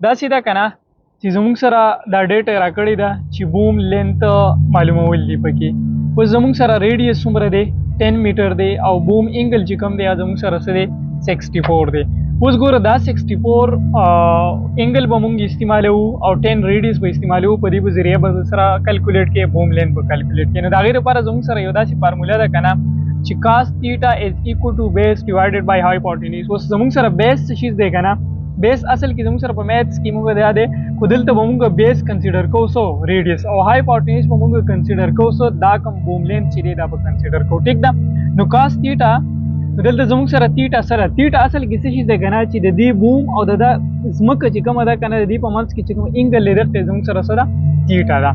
دا سیده کنه چې زموږ سره دا ډیټا راکړې ده چې بوم لینث معلومول دي پکې. اوس زموږ سره ریډیس څومره دی 10 میټر دی او بوم انګل چې کوم دی زموږ سره څه دی 64 دی. اوس ګوره دا 64 انګل به مونږ استعمالو او 10 ریډیس به استعمالو په دې په ذریعه به سره کیلکولیټ کې بوم لینث به کیلکولیټ کې. نو دا غیر لپاره زموږ سره یو داسې فارمولا ده کنه چې cos theta is equal to base divided by hypotenuse. اوس زموږ سره بیس څه شي دی کنه بیس اصل کې زموږ سره په میثس کې موږ دا ده خو دلته به موږ بیس کنسیډر کوو سو ریډیس او هایپوټینس به موږ کنسیډر کوو سو دا کوم بوم لینث چې دی دا به کنسیډر کوو. ټیک ده. نو cos theta دلته زموږ سره تیټا اصل کې څه شي دی کنه چې د دې بوم او د ځمکه چې کومه ده کنه د دې په منځ کې چې کوم انګل لري ته زموږ سره سره تیټا ده.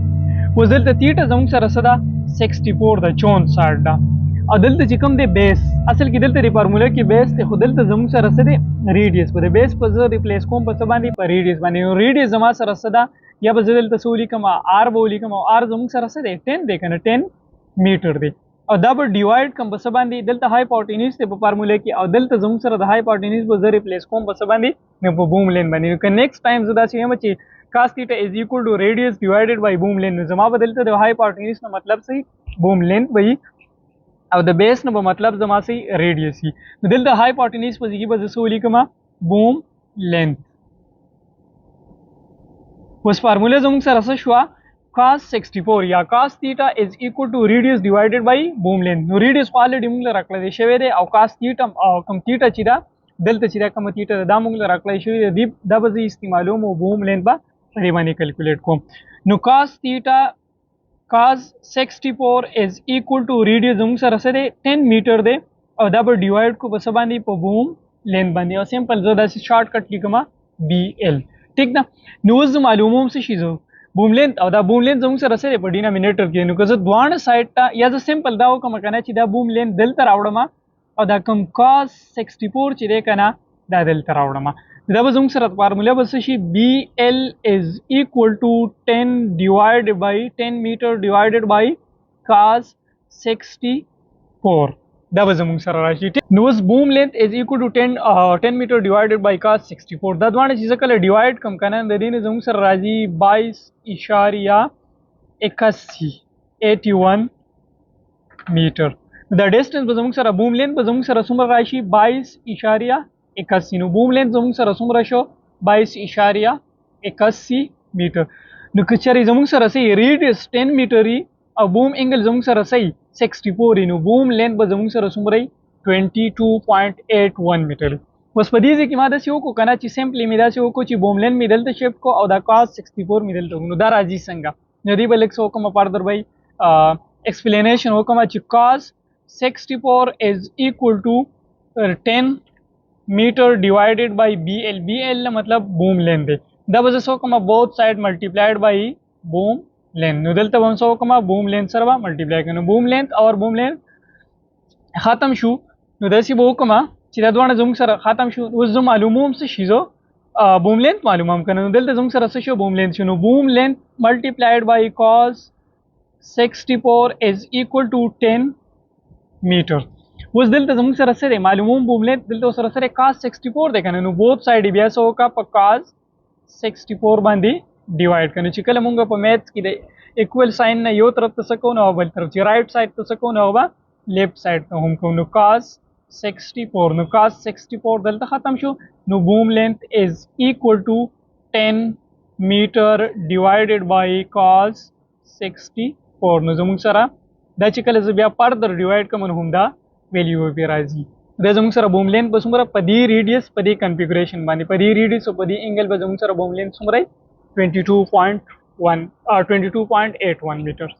اوس دلته تیټا زموږ سره سره 64 ده 64 ده او دلته چې کوم دی بیس اصل کې دلته د فارمولا کې بیس ته خو دلته زموږ سره څه دی ریډیس په بیس په زه ریپلیس کوم په څه باندې په ریډیس باندې. نو ریډیس زما سره څه ده یا به زه دلته څه ولیکم آر به ولیکم او آر زموږ سره څه دی 10 دی کنه 10 میټر دی او دا به ډیوایډ کوم په څه باندې دلته هایپوټینس ته په فارمولا کې او دلته زموږ سره د هایپوټینس به زه ریپلیس کوم په څه باندې نو په بوم لین باندې. نو که نیکسټ ټایم زه دا چې یم چې cos theta is equal to radius divided by boom length نو زما به دلته د هایپوټینس نو مطلب صحیح بوم لینث وي او د بیس نو مطلب زما سي ریډیس وي. نو دلته هایپوټینس په ځای کې به زه ولیکم بوم لینث. اوس فارمولا زموږ سره څه شو cos 64 یا cos theta is equal to radius divided by boom length. نو ریډیس already موږ راکړل دی شوی دی او cos theta او کوم theta چې دا دلته چې دا کوم theta دا موږ راکړل شوی دی دا به زه استعمالوم او بوم لینث به پرې باندې کیلکولیټ کوم. نو cos 64 is equal to radius زموږ سره څه دی 10 میټر دی او دا به ډیوایډ کو په څه باندې په بوم لینث باندې او سمپل زه داسې شارټ کټ لیکم BL. ټیک ده. نو اوس معلوموم څه شي زه بوم لینث او دا بوم لینث زموږ سره څه دی په ډینامینیټر کې. نو که زه دوانه سایډ ته یا زه سمپل دا وکم کنه چې دا بوم لینث دلته راوړم او دا کوم cos 64 چې دی کنه دا دلته راوړم دا به زموږ سره فارمولا به څه شي BL is equal to 10 divided by 10 meter divided by cos 64 دا به زموږ سره راشي. نو اوس بوم لینث is equal to 10 meter divided by cos 64 دا دوانه چې کله ډیوایډ کم کنه د دې نه زموږ سره راځي 22.81 میټر. دا ډیسټنس به زموږ سره بوم لینث به زموږ سره څومره راشي 22.81 نو بوم لینث زموږ سره څومره شو 22.81 میټر. نو که چېرې زموږ سره صحیح ریډیس 10 میټر او بوم انګل زموږ سره صحیح 64 نو بوم لینث به زموږ سره څومره 22.81 میټر. اوس په دې ځای کې ما داسې وکړو که نه چې سمپلی مې داسې وکړو چې بوم لینث مې دلته شیفټ کو او دا cos 64 مې دلته نو دا راځي څنګه نو دې به لږ څه وکړم فردر به ایکسپلینیشن وکړم چې cos 64 is equal to 10 meter divided by BL. BL मतलब boom length دا به زه څه وکړم both side multiplied by boom length. نو دلته به هم څه وکړم boom length سره به multiply کړم. boom length اور boom length ختم شو نو داسې به وکړم چې دا دواړه زموږ سره ختم شو. اوس زه معلوموم څه شي زه بوم لینث معلوموم کنه نو دلته زموږ سره څه شو بوم لینث شو. نو بوم لینث multiplied by cos 64 is equal to 10 میټر. اوس دلته زموږ سره څه دی معلوموم بوم لینث دلته سره سره cos 64 دی کنه نو بوث سایډ بیا څه وکړه په cos 64 باندې ډیوایډ کنه چې کله مونږ په میث کې د ایکوال ساين نه یو طرف ته څه کوو نو بل طرف چې رائټ سایډ ته څه کوو نو به لیفت سایډ ته هم کوو. نو cos 64 نو cos 64 دلته ختم شو نو بوم لینث is equal to 10 میټر divided by cos 64 نو زموږ سره دا چې کله زه بیا فردر ډیوایډ کوم نو هم دا ویلیو به راځي. دا زموږ سره بوم لینث به څومره په دې ریډیس په دې کنفیګریشن باندې په دې ریډیس او په دې انګل به زموږ سره بوم لینث څومره 22.81 میټر.